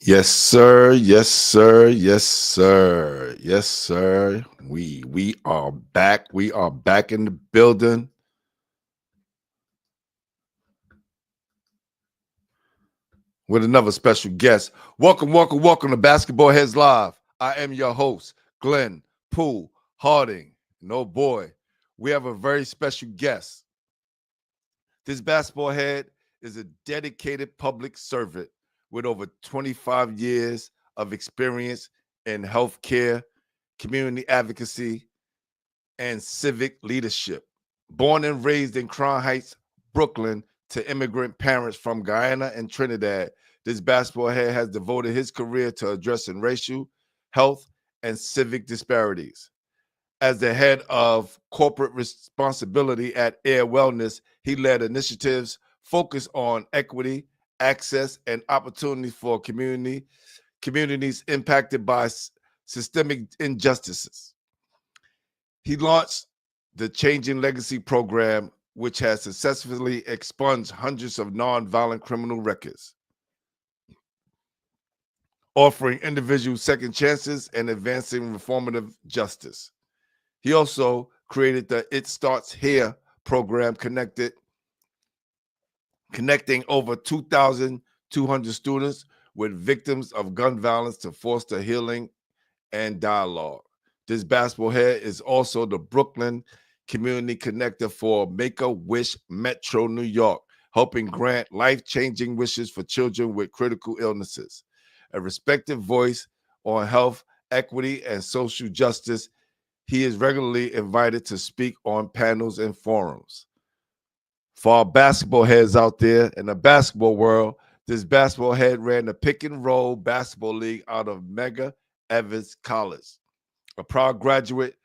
Yes, sir. Yes, sir. Yes, sir. Yes, sir. We are back. We are back in the building. With another special guest. Welcome, welcome, welcome to Basketball Heads Live. I am your host, Glenn Poole Harding. No boy, we have a very special guest. This basketball head is a dedicated public servant with over 25 years of experience in healthcare, community advocacy, and civic leadership. Born and raised in Crown Heights, Brooklyn, to immigrant parents from Guyana and Trinidad, this basketball head has devoted his career to addressing racial, health, and civic disparities. As the head of corporate responsibility at Air Wellness, he led initiatives focused on equity, access, and opportunity for communities impacted by systemic injustices. He launched the Changing Legacy program, which has successfully expunged hundreds of nonviolent criminal records, offering individuals second chances and advancing reformative justice. He also created the It Starts Here program, connecting over 2,200 students with victims of gun violence to foster healing and dialogue. This basketball head is also the Brooklyn Community Connector for Make-A-Wish Metro New York, helping grant life-changing wishes for children with critical illnesses. A respected voice on health, equity, and social justice, he is regularly invited to speak on panels and forums. For our basketball heads out there in the basketball world, this basketball head ran the pick and roll basketball league out of Medgar Evers College. A proud graduate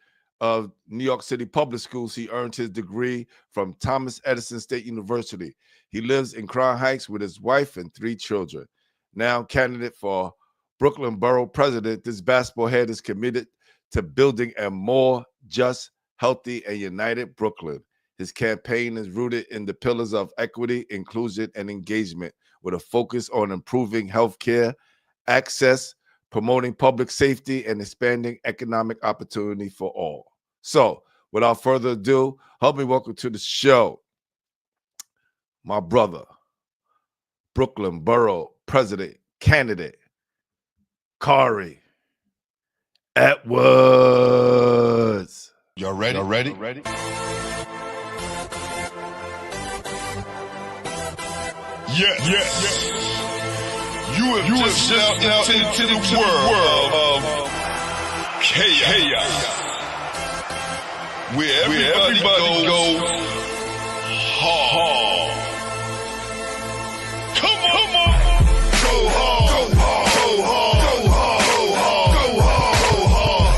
of New York City Public Schools, he earned his degree from Thomas Edison State University. He lives in Crown Heights with his wife and 3 children. Now candidate for Brooklyn Borough President, this basketball head is committed to building a more just, healthy, and united Brooklyn. His campaign is rooted in the pillars of equity, inclusion, and engagement, with a focus on improving healthcare access, promoting public safety, and expanding economic opportunity for all. So, without further ado, help me welcome to the show my brother, Brooklyn Borough President candidate, Khari Edwards. Y'all ready? Y'all ready? Yes. You have just stepped out into the world of chaos. Where everybody goes hard. Come on. Go hard. Go hard. Go hard. Go hard. Go hard.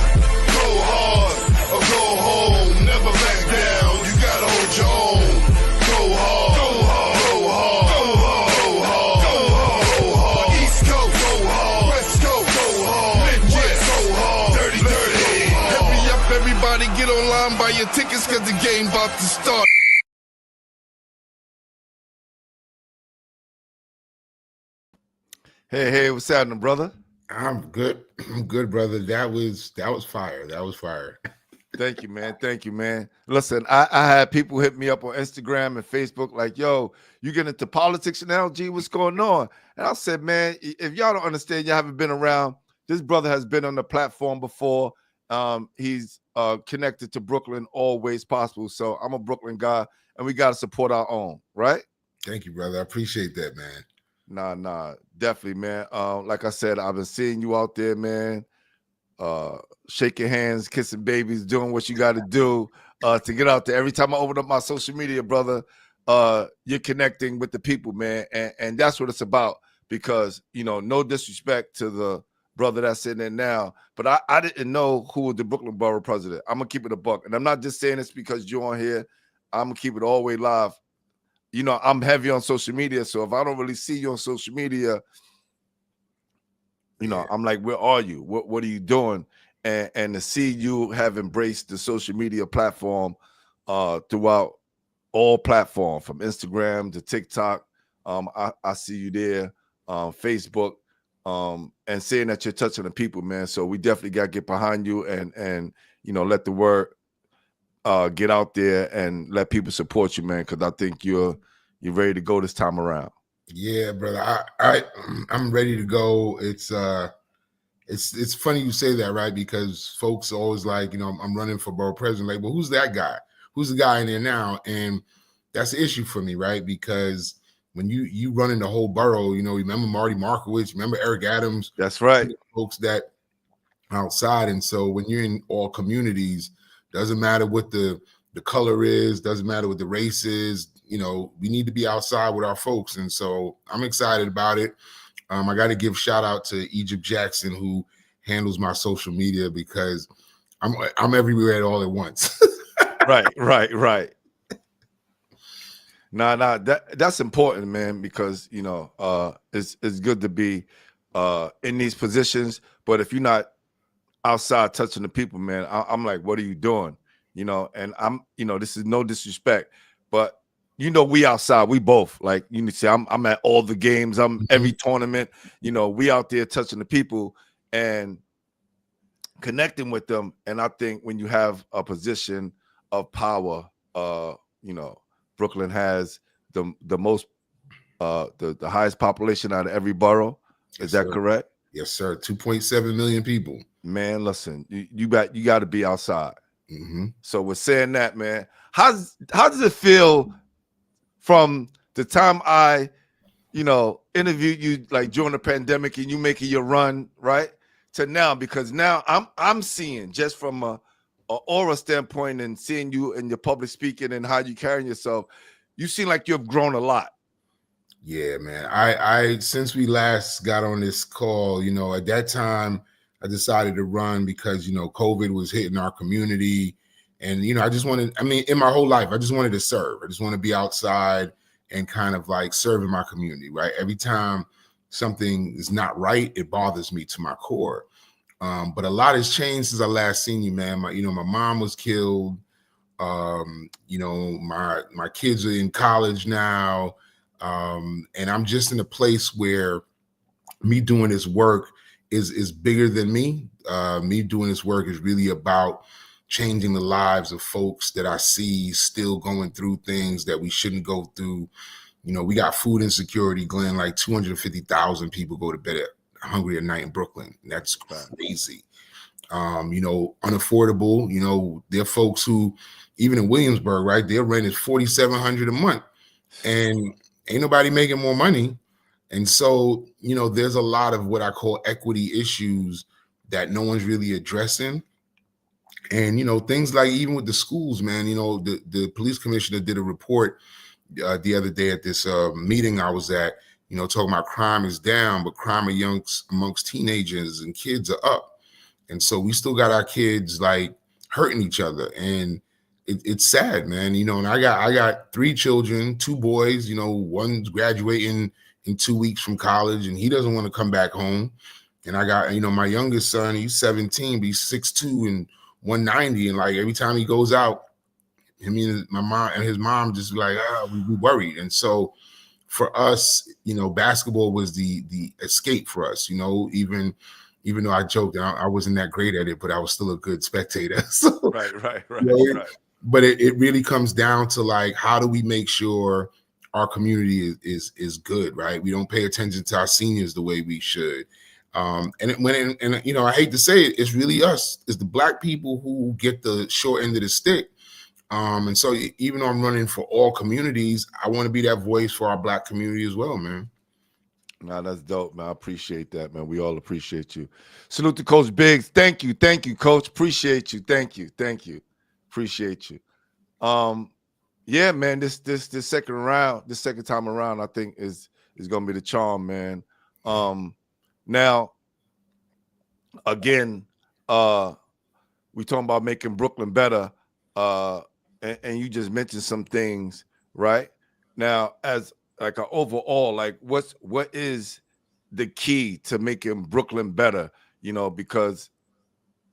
Go hard. Or go home. Never back down. You gotta hold your own. Go hard. Go hard. Go hard. Go hard. Go hard. Go hard. East Coast. Go hard. West Coast. Go hard. Midwest. Go hard. Dirty. Hurry up, everybody. Get online, buy your tickets, cause the game about to start. Hey, what's happening, brother? I'm good. I'm good, brother. That was fire. That was fire. Thank you, man. Listen, I had people hit me up on Instagram and Facebook like, yo, you get into politics now, G, what's going on? And I said, man, if y'all don't understand, y'all haven't been around, this brother has been on the platform before. He's connected to Brooklyn always possible. So I'm a Brooklyn guy, and we got to support our own, right? Thank you, brother. I appreciate that, man. Nah, definitely, man. Like I said, I've been seeing you out there, man. Shaking hands, kissing babies, doing what you got to do to get out there. Every time I open up my social media, brother, you're connecting with the people, man, and that's what it's about. Because no disrespect to the brother that's sitting there now, but I didn't know who was the Brooklyn Borough President. I'm gonna keep it a buck, and I'm not just saying this because you're on here. I'm gonna keep it all the way live. I'm heavy on social media, so if I don't really see you on social media, I'm like, where are you? What are you doing? And to see you have embraced the social media platform throughout all platforms, from Instagram to TikTok, I see you there, Facebook. and saying that you're touching the people, man. So we definitely got to get behind you and let the word get out there and let people support you, man, because I think you're ready to go this time around. Yeah, brother. I'm ready to go. It's funny you say that, right? Because folks are always like, I'm running for borough president. Like, well, who's that guy? Who's the guy in there now? And that's the issue for me, right? Because when you run in the whole borough, remember Marty Markowitz, remember Eric Adams. That's right. Folks that outside. And so when you're in all communities, doesn't matter what the color is, doesn't matter what the race is, we need to be outside with our folks. And so I'm excited about it. I got to give shout out to Egypt Jackson, who handles my social media, because I'm everywhere at all at once. Right. Nah, that's important, man, because it's good to be in these positions, but if you're not outside touching the people, man, I'm like, what are you doing? And I'm, this is no disrespect, but we outside, we both, like you say, I'm at all the games, I'm every tournament, we out there touching the people and connecting with them. And I think when you have a position of power, Brooklyn has the most the highest population out of every borough. Is that correct? Yes, sir. 2.7 million people. Man, listen, you got to be outside. Mm-hmm. So we're saying that, man. How does it feel from the time I, interviewed you like during the pandemic and you making your run, right, to now? Because now I'm seeing, just from a aura standpoint and seeing you in your public speaking and how you carrying yourself, you seem like you've grown a lot. Yeah, man. I since we last got on this call, at that time I decided to run because, COVID was hitting our community. And, I just wanted, in my whole life, I just wanted to serve. I just want to be outside and kind of like serving my community, right? Every time something is not right, it bothers me to my core. But a lot has changed since I last seen you, man. My mom was killed. My kids are in college now. And I'm just in a place where me doing this work is bigger than me. Me doing this work is really about changing the lives of folks that I see still going through things that we shouldn't go through. We got food insecurity, Glenn, like 250,000 people go to bed hungry at night in Brooklyn. That's crazy. Unaffordable. There are folks who, even in Williamsburg, right, their rent is $4,700 a month, and ain't nobody making more money. And so, there's a lot of what I call equity issues that no one's really addressing. And, things like even with the schools, man, the police commissioner did a report the other day at this meeting I was at, talking about crime is down, but crime amongst teenagers and kids are up. And so we still got our kids like hurting each other. And it's sad, man. And I got 3 children, 2 boys, one's graduating in 2 weeks from college and he doesn't want to come back home. And I got, my youngest son, he's 17, but he's 6'2" and 190. And like every time he goes out, my mom and his mom just like, we worried. And so for us, basketball was the escape for us, even though I joked that I wasn't that great at it, but I was still a good spectator. So, Right. But it really comes down to like, how do we make sure our community is good, right? We don't pay attention to our seniors the way we should. I hate to say it, it's really us. It's the Black people who get the short end of the stick. And so even though I'm running for all communities, I want to be that voice for our Black community as well, man. Nah, that's dope, man. I appreciate that, man. We all appreciate you. Salute to Coach Biggs. Thank you, Coach. Appreciate you. Thank you. Appreciate you. Yeah, man. This second time around, I think is gonna be the charm, man. Now, again, we talking about making Brooklyn better. And you just mentioned some things, right? Now, as like an overall, like what is the key to making Brooklyn better? Because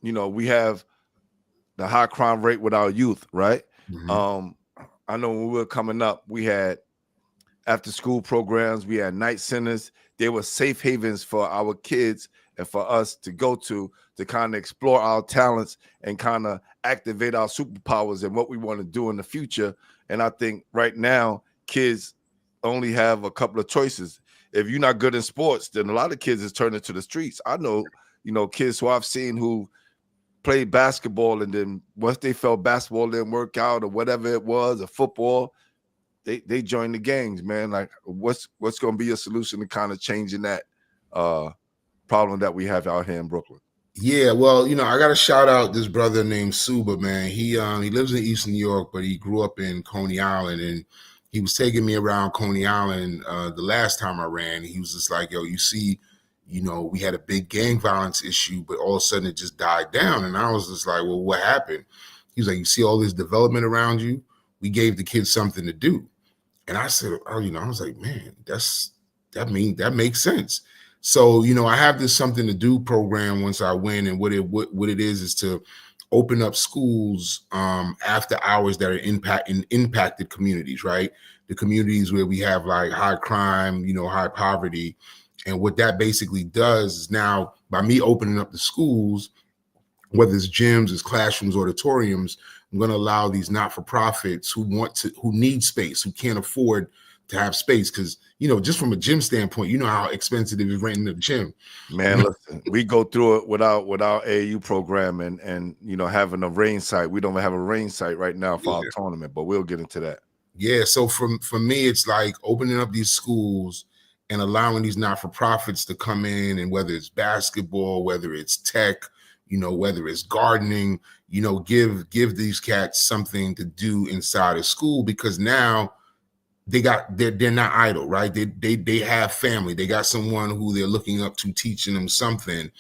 we have the high crime rate with our youth, right? Mm-hmm. I know when we were coming up, we had after school programs. We had night centers. They were safe havens for our kids and for us to go to kind of explore our talents and kind of activate our superpowers and what we want to do in the future. And I think right now, kids only have a couple of choices. If you're not good in sports, then a lot of kids is turning to the streets. I know, kids who I've seen who played basketball, and then once they felt basketball didn't work out or whatever it was, or football, they joined the gangs, man. Like, what's going to be a solution to kind of changing that problem that we have out here in Brooklyn? Yeah, well, I got to shout out this brother named Suba, man. He lives in East New York, but he grew up in Coney Island, and he was taking me around Coney Island the last time I ran. He was just like, yo, you see, we had a big gang violence issue, but all of a sudden it just died down. And I was just like, well, what happened? He was like, you see all this development around you? We gave the kids something to do. And I said, oh, I was like, man, that makes sense. So, I have this something to do program once I win. And what it is to open up schools after hours that are in impacted communities, right? The communities where we have like high crime, high poverty. And what that basically does is now by me opening up the schools, whether it's gyms, it's classrooms, auditoriums, I'm going to allow these not-for-profits who need space, who can't afford to have space. Because, just from a gym standpoint, how expensive it is renting a gym. Man, listen, we go through it with our AAU program and having a rain site. We don't have a rain site right now for our tournament, but we'll get into that. Yeah, so for me, it's like opening up these schools and allowing these not-for-profits to come in, and whether it's basketball, whether it's tech, whether it's gardening, give these cats something to do inside of school, because now they're not idle, right? They have family. They got someone who they're looking up to, teaching them something.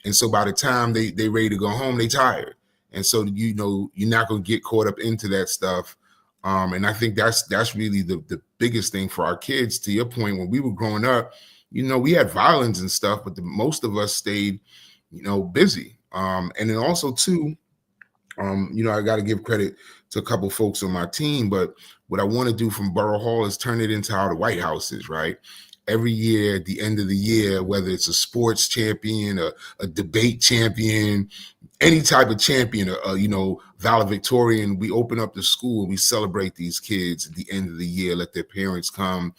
And so by the time they ready to go home, they tired. And so, you're not going to get caught up into that stuff. And I think that's really the biggest thing for our kids. To your point, when we were growing up, we had violence and stuff, but most of us stayed, busy. And then also too, I got to give credit to a couple folks on my team, but what I want to do from Borough Hall is turn it into how the White House is, right? Every year, at the end of the year, whether it's a sports champion, a debate champion, any type of champion, valedictorian, we open up the school and we celebrate these kids at the end of the year, let their parents come,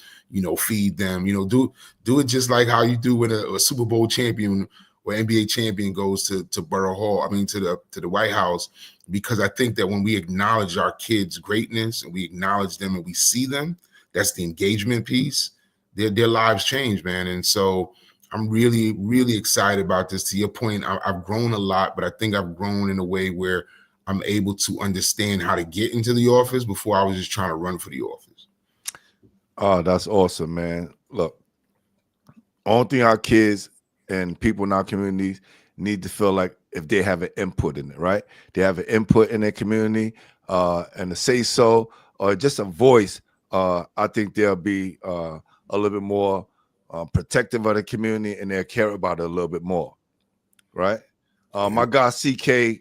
feed them, do it just like how you do when a Super Bowl champion or NBA champion goes to Borough Hall, to the White House, because I think that when we acknowledge our kids' greatness and we acknowledge them and we see them, that's the engagement piece, their lives change, man. And so I'm really, really excited about this. To your point, I've grown a lot, but I think I've grown in a way where I'm able to understand how to get into the office before I was just trying to run for the office. Oh, that's awesome, man. Look, only thing our kids and people in our communities need to feel like if they have an input in it, right? They have an input in their community and to say so, or just a voice, I think they'll be a little bit more protective of the community, and they'll care about it a little bit more, right? My guy CK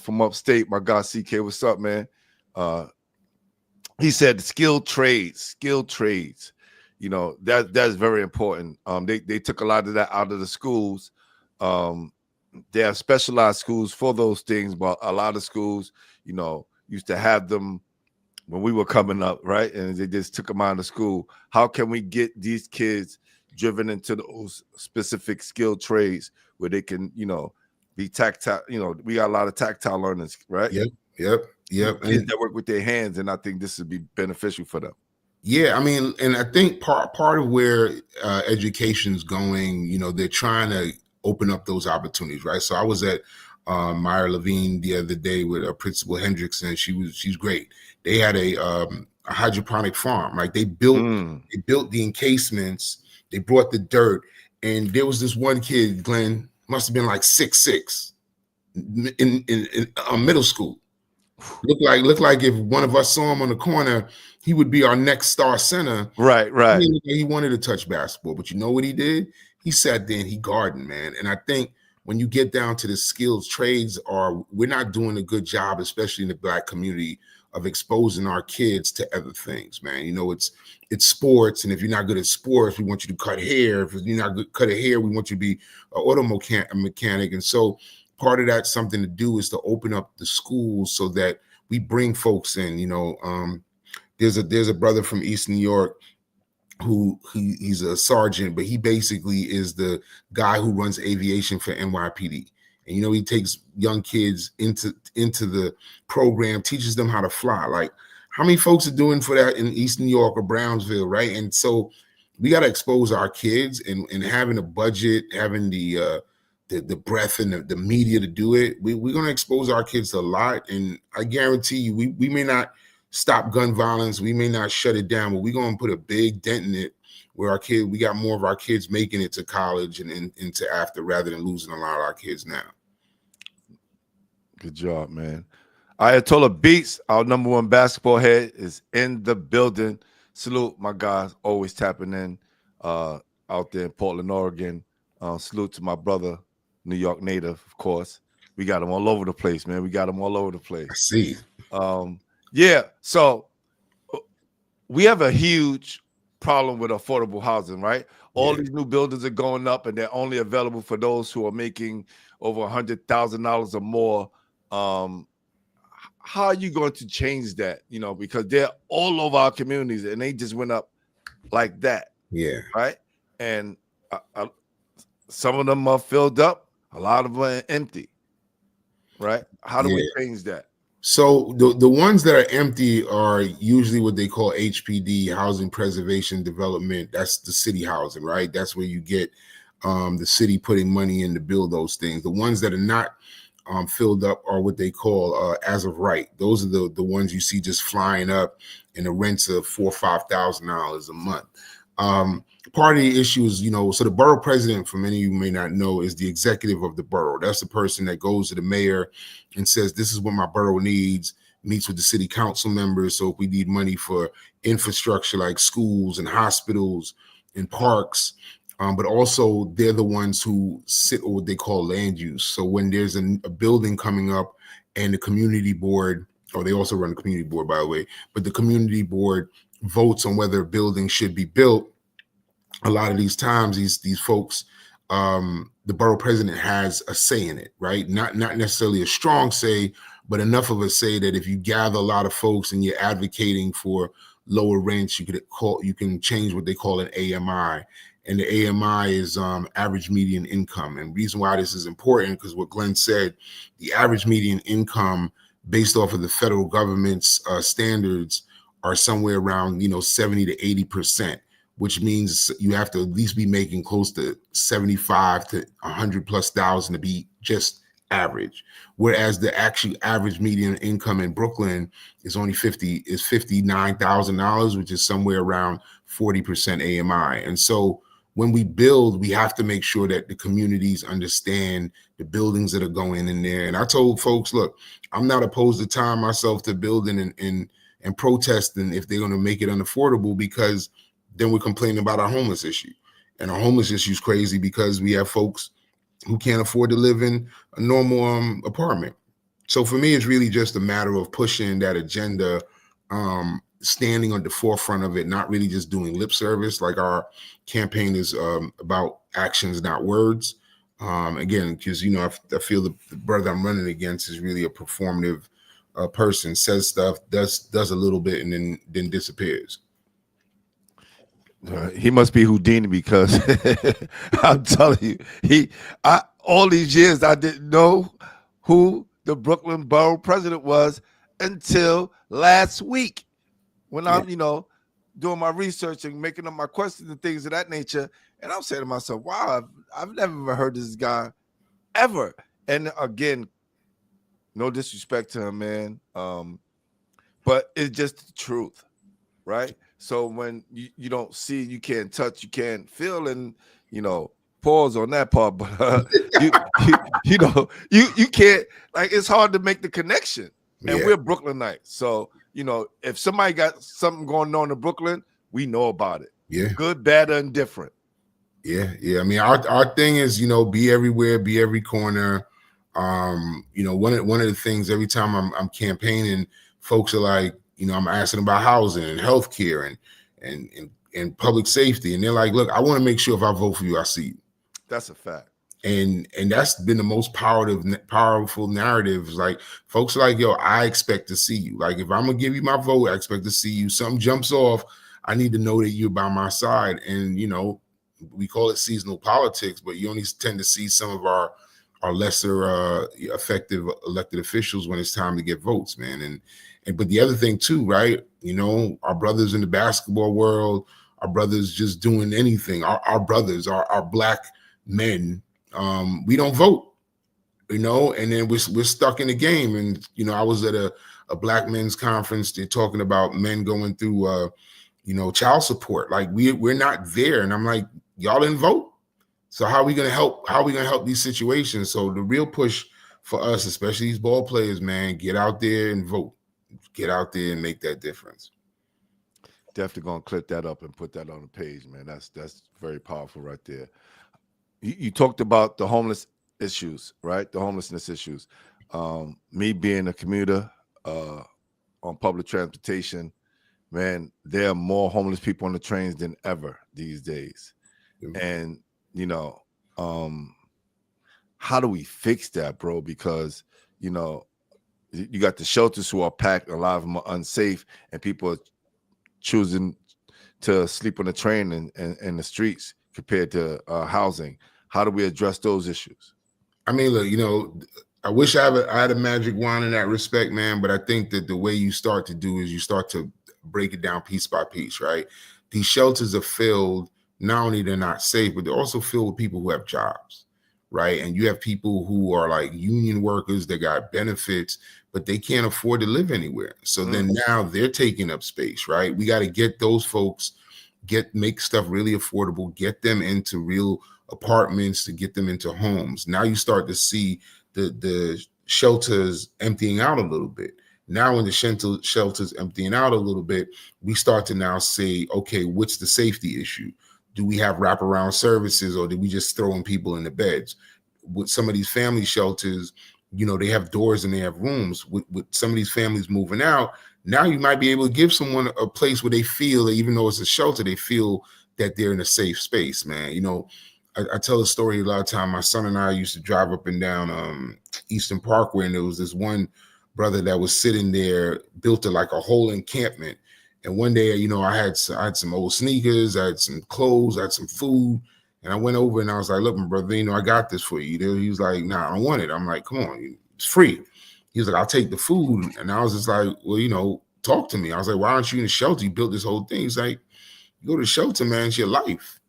from upstate, what's up, man? He said skilled trades. That's very important. They took a lot of that out of the schools. They have specialized schools for those things, but a lot of schools, used to have them when we were coming up, right? And they just took them out of school. How can we get these kids driven into those specific skilled trades where they can, be tactile? We got a lot of tactile learners, right? Yep. Kids that work with their hands, and I think this would be beneficial for them. Yeah, and I think part of where education is going, they're trying to open up those opportunities, right? So I was at Meyer Levine the other day with Principal Hendrickson. She's great. They had a hydroponic farm, right? They built the encasements, they brought the dirt, and there was this one kid, Glenn, must have been like 6'6", in middle school. Looked like if one of us saw him on the corner, he would be our next star center. Right. He wanted to touch basketball, but you know what he did? He sat there and he gardened, man. And I think when you get down to the skills trades, we're not doing a good job, especially in the Black community, of exposing our kids to other things, man. You know, it's sports, and if you're not good at sports, we want you to cut hair. If you're not good cut at hair, we want you to be an auto mechanic. And so part of that something to do is to open up the schools so that we bring folks in. You know, there's a brother from East New York who he's a sergeant, but he basically is the guy who runs aviation for NYPD. And, you know, he takes young kids into the program, teaches them how to fly. Like, how many folks are doing for that in East New York or Brownsville, right? And so we got to expose our kids, and having a budget, having the breadth and the media to do it. We're going to expose our kids to a lot. And I guarantee you, we may not stop gun violence, we may not shut it down, but we're going to put a big dent in it where we got more of our kids making it to college and into after, rather than losing a lot of our kids now. Good job, man. Ayatollah Beats, our #1 basketball head, is in the building. Salute my guys, always tapping in out there in Portland, Oregon. Salute to my brother, New York native, of course. We got him all over the place, man. We got him all over the place. I see. Yeah, so we have a huge problem with affordable housing, right? All these new buildings are going up, and they're only available for those who are making over $100,000 or more. How are you going to change that? You know, because they're all over our communities, and they just went up like that. Yeah. Right. And some of them are filled up, a lot of them are empty. Right. How do we change that? So the ones that are empty are usually what they call HPD, housing preservation development. That's the city housing, right? That's where you get the city putting money in to build those things. The ones that are not filled up are what they call as of right. Those are the ones you see just flying up, and the rents of $4,000 or $5,000 a month. Part of the issue is, you know, so the borough president, for many of you may not know, is the executive of the borough. That's the person that goes to the mayor and says, this is what my borough needs, meets with the city council members. So if we need money for infrastructure like schools and hospitals and parks, but also they're the ones who sit on what they call land use. So when there's a building coming up and the community board, or they also run the community board, by the way, but the community board votes on whether a building should be built, a lot of these times, these folks, the borough president has a say in it, right? Not necessarily a strong say, but enough of a say that if you gather a lot of folks and you're advocating for lower rents, you can change what they call an AMI. And the AMI is average median income. And reason why this is important, because what Glenn said, the average median income based off of the federal government's standards are somewhere around 70 to 80%. Which means you have to at least be making close to 75 to 100 plus thousand to be just average. Whereas the actual average median income in Brooklyn is only $59,000, which is somewhere around 40% AMI. And so when we build, we have to make sure that the communities understand the buildings that are going in there. And I told folks, look, I'm not opposed to tying myself to building and protesting if they're going to make it unaffordable, because then we're complaining about our homeless issue. And our homeless issue is crazy because we have folks who can't afford to live in a normal apartment. So for me, it's really just a matter of pushing that agenda, standing on the forefront of it, not really just doing lip service. Like, our campaign is about actions, not words. Again, because, I feel the brother I'm running against is really a performative person, says stuff, does a little bit, and then disappears. He must be Houdini, because I'm telling you, all these years I didn't know who the Brooklyn Borough President was until last week, when I'm doing my research and making up my questions and things of that nature, and I'm saying to myself, wow, I've never even heard this guy ever. And again, no disrespect to him, man, but it's just the truth, right? So when you don't see, you can't touch, you can't feel, and pause on that part. But you can't, like, it's hard to make the connection. And we're Brooklynites, so if somebody got something going on in Brooklyn, we know about it. Yeah, good, bad, or indifferent. Yeah. I mean, our thing is be everywhere, be every corner. One of the things every time I'm campaigning folks are like, I'm asking about housing and healthcare and public safety. And they're like, look, I want to make sure if I vote for you, I see you. That's a fact. And that's been the most powerful narrative. Like folks are like, yo, I expect to see you. Like if I'm gonna give you my vote, I expect to see you. Something jumps off, I need to know that you're by my side. And we call it seasonal politics, but you only tend to see some of our lesser effective elected officials when it's time to get votes, man. But the other thing too, right? Our brothers in the basketball world, our brothers just doing anything, our brothers, our Black men, we don't vote, and then we're stuck in the game. And I was at a Black men's conference. They're talking about men going through child support. Like we're not there. And I'm like, y'all didn't vote. So how are we gonna help? How are we gonna help these situations? So the real push for us, especially these ball players, man, get out there and vote. Get out there and make that difference. Definitely gonna clip that up and put that on the page, man. That's very powerful right there. You talked about the homeless issues, right? The homelessness issues. Me being a commuter on public transportation, man, there are more homeless people on the trains than ever these days. And how do we fix that, bro? Because you got the shelters who are packed, a lot of them are unsafe, and people are choosing to sleep on the train and in the streets compared to housing. How do we address those issues? I mean, look, I wish I had a magic wand in that respect, man, but I think that the way you start to do is you start to break it down piece by piece, right? These shelters are filled, not only they're not safe, but they're also filled with people who have jobs, right? And you have people who are like union workers that got benefits, but they can't afford to live anywhere. So then now they're taking up space, right? We got to get those folks, make stuff really affordable, get them into real apartments, to get them into homes. Now you start to see the shelters emptying out a little bit. Now when the shelters emptying out a little bit, we start to now say, okay, what's the safety issue? Do we have wraparound services, or did we just throwing people in the beds? With some of these family shelters, they have doors and they have rooms. With some of these families moving out, now you might be able to give someone a place where they feel that even though it's a shelter, they feel that they're in a safe space, man. I tell a story a lot of time. My son and I used to drive up and down Eastern Parkway, and there was this one brother that was sitting there, built like a whole encampment. And one day, I had some old sneakers, I had some clothes, I had some food, and I went over and I was like, "Look, my brother, I got this for you." He was like, "Nah, I don't want it." I'm like, "Come on, it's free." He was like, "I'll take the food," and I was just like, "Well, talk to me." I was like, "Why aren't you in the shelter? You built this whole thing." He's like, "You go to the shelter, man. It's your life."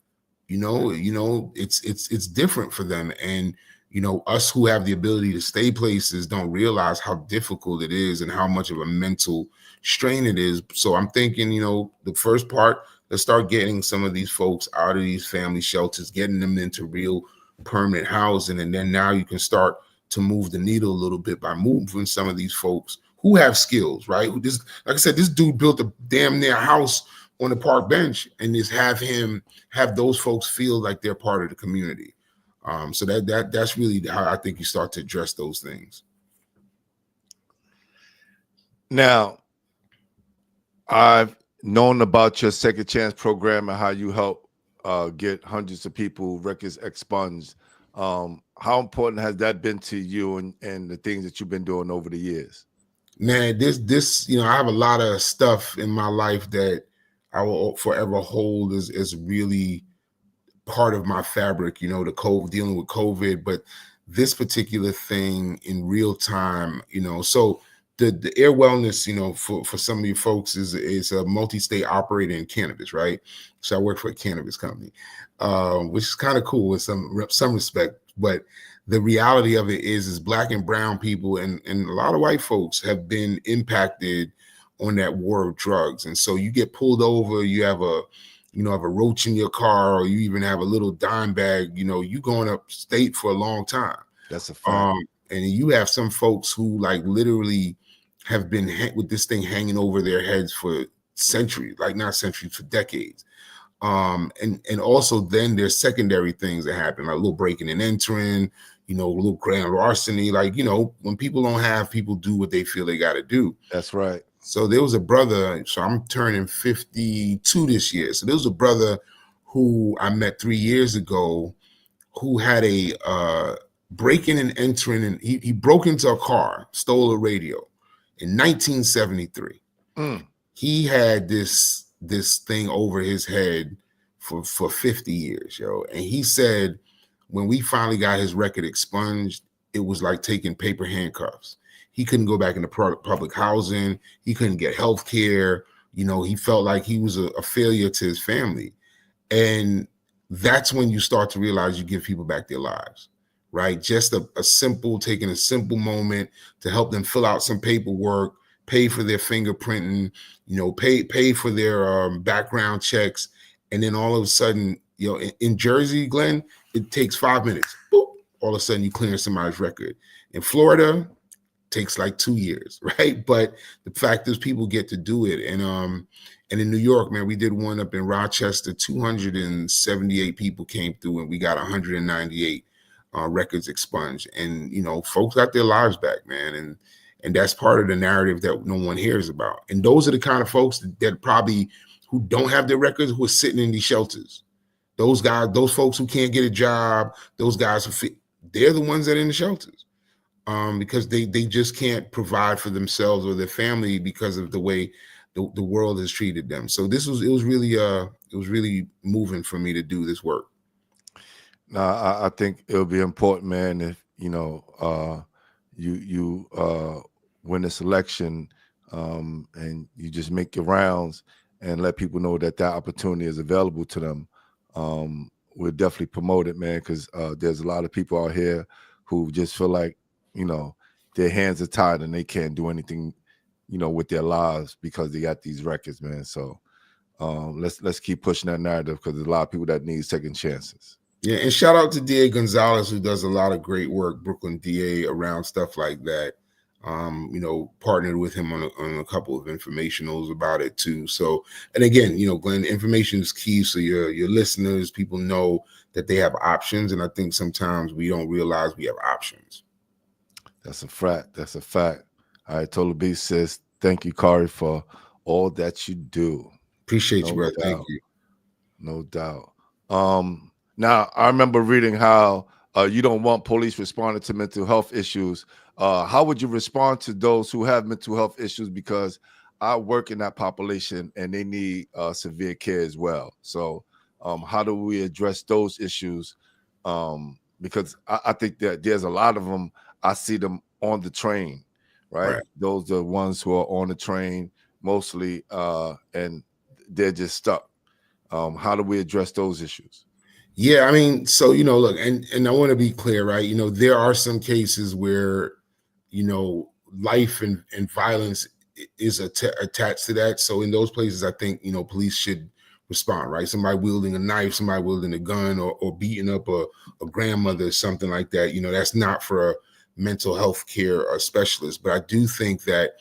It's different for them. And, us who have the ability to stay places don't realize how difficult it is and how much of a mental strain it is. So I'm thinking, the first part, let's start getting some of these folks out of these family shelters, getting them into real permanent housing. And then now you can start to move the needle a little bit by moving some of these folks who have skills, right? Like I said, this dude built a damn near house on the park bench, and just have those folks feel like they're part of the community. So that's really how I think you start to address those things. Now, I've known about your Second Chance program and how you help get hundreds of people records expunged. How important has that been to you and the things that you've been doing over the years? Man, this I have a lot of stuff in my life that I will forever hold as really part of my fabric, the COVID, dealing with COVID, but this particular thing in real time, so the Air Wellness, for some of you folks is a multi-state operator in cannabis, right? So I work for a cannabis company, which is kind of cool with some respect, but the reality of it is Black and brown people and a lot of white folks have been impacted on that war of drugs. And so you get pulled over, you have a roach in your car, or you even have a little dime bag, you going upstate for a long time. That's a fact. And you have some folks who like literally have been with this thing hanging over their heads for centuries, like not centuries, for decades. And also then there's secondary things that happen, like a little breaking and entering, a little grand larceny. Like, when people don't have, people do what they feel they got to do. That's right. So there was a brother, so I'm turning 52 this year. So there was a brother who I met 3 years ago who had a breaking and entering, and he broke into a car, stole a radio in 1973. He had this thing over his head for 50 years, yo. And he said when we finally got his record expunged, it was like taking paper handcuffs. He couldn't go back into public housing. He couldn't get health care. You know, he felt like he was a failure to his family. And that's when you start to realize you give people back their lives, right? Just taking a simple moment to help them fill out some paperwork, pay for their fingerprinting, you know, pay for their background checks. And then all of a sudden, you know, in Jersey, Glenn, it takes 5 minutes. Boop, all of a sudden you clear somebody's record. In Florida, takes like 2 years, right? But the fact is people get to do it. And in New York, man, we did one up in Rochester, 278 people came through and we got 198 records expunged. And, you know, folks got their lives back, man. And that's part of the narrative that no one hears about. And those are the kind of folks that probably who don't have their records, who are sitting in these shelters. Those guys, those folks who can't get a job, those guys they're the ones that are in the shelters. Because they just can't provide for themselves or their family because of the way the world has treated them. So it was really moving for me to do this work. Now, I think it'll be important, man, if you know you win this election and you just make your rounds and let people know that opportunity is available to them. We'll definitely promote it, man, because there's a lot of people out here who just feel like, you know, their hands are tied and they can't do anything, you know, with their lives because they got these records, man. So let's keep pushing that narrative because there's a lot of people that need second chances. Yeah, and shout out to DA Gonzalez, who does a lot of great work, Brooklyn DA, around stuff like that. You know, partnered with him on a couple of informationals about it too. So, and again, you know, Glenn, information is key. So your listeners, people know that they have options. And I think sometimes we don't realize we have options. That's a fact. That's a fact. All right, Total B says, thank you, Khari, for all that you do. Appreciate you, brother. Thank you. No doubt. Now, I remember reading how you don't want police responding to mental health issues. How would you respond to those who have mental health issues? Because I work in that population and they need severe care as well. So how do we address those issues? Because I think that there's a lot of them. I see them on the train, right? Those are the ones who are on the train mostly, and they're just stuck. How do we address those issues? Yeah, I mean, so, you know, look, and I want to be clear, right? You know, there are some cases where, you know, life and violence is attached to that. So in those places, I think, you know, police should respond, right? Somebody wielding a knife, somebody wielding a gun, or beating up a grandmother or something like that. You know, that's not for a mental health care specialist. But I do think that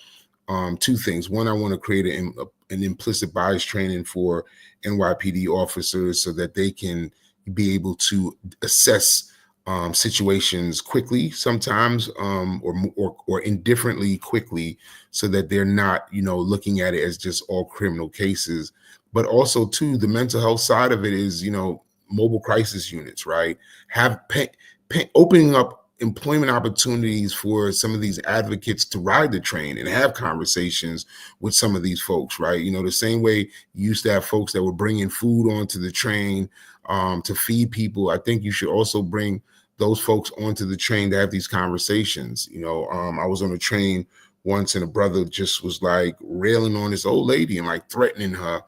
two things. One, I want to create an implicit bias training for NYPD officers so that they can be able to assess situations quickly sometimes, or indifferently quickly, so that they're not, you know, looking at it as just all criminal cases. But also too, the mental health side of it is, you know, mobile crisis units, right? Opening up employment opportunities for some of these advocates to ride the train and have conversations with some of these folks, right? You know, the same way you used to have folks that were bringing food onto the train to feed people. I think you should also bring those folks onto the train to have these conversations. You know, I was on a train once and a brother just was like railing on this old lady and like threatening her,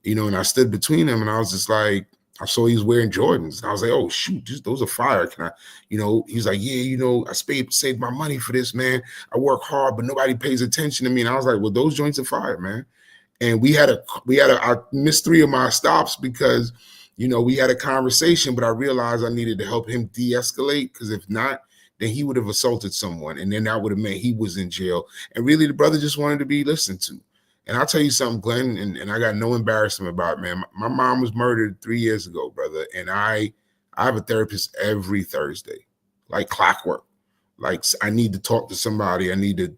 you know, and I stood between them and I was just like, I saw he was wearing Jordans. I was like, oh, shoot, those are fire. Can I, you know, he's like, yeah, you know, I saved my money for this, man. I work hard, but nobody pays attention to me. And I was like, well, those joints are fire, man. And I missed 3 of my stops because, you know, we had a conversation, but I realized I needed to help him de-escalate, because if not, then he would have assaulted someone. And then that would have meant he was in jail. And really, the brother just wanted to be listened to. And I'll tell you something, Glenn, and I got no embarrassment about it, man. My mom was murdered 3 years ago, brother. And I have a therapist every Thursday, like clockwork. Like, I need to talk to somebody. I need to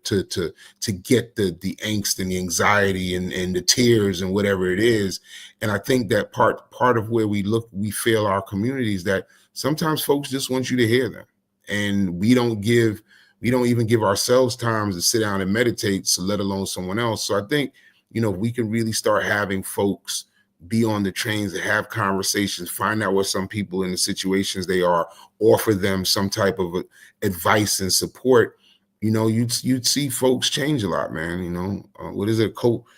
get the angst and the anxiety and the tears and whatever it is. And I think that part of where we fail our communities, that sometimes folks just want you to hear them, and we don't even give ourselves time to sit down and meditate, so let alone someone else. So I think, we can really start having folks be on the trains and have conversations, find out what some people in the situations they are, offer them some type of advice and support. You'd see folks change a lot, man. What is it? Coke,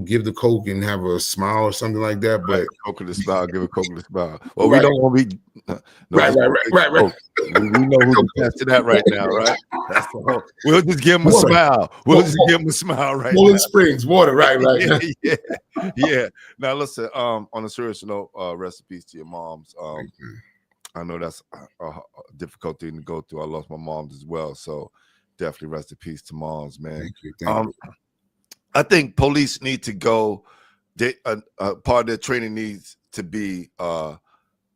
give the Coke and have a smile or something like that. But right. Coke and a smile, give a Coke and a smile. Well, right. We don't want to be right. We know who's attached to that right now, right? That's the whole, we'll just give him a smile. We'll just give him a smile right Poland now. Springs water, right. Yeah. Now listen, on a serious note, rest in peace to your moms. I know that's a difficult thing to go through. I lost my mom as well, so definitely rest in peace to moms, man. Thank you. I think police need to go. Part of their training needs to be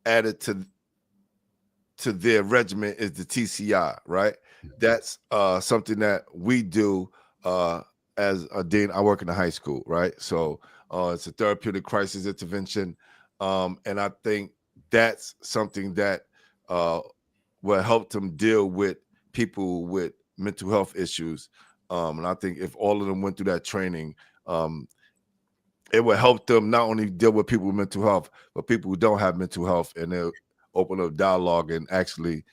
added to their regiment is the TCI, right? That's something that we do as a dean. I work in a high school, right? So it's a therapeutic crisis intervention, and I think that's something that will help them deal with people with mental health issues. And I think if all of them went through that training, it will help them not only deal with people with mental health, but people who don't have mental health, and they'll open up dialogue and actually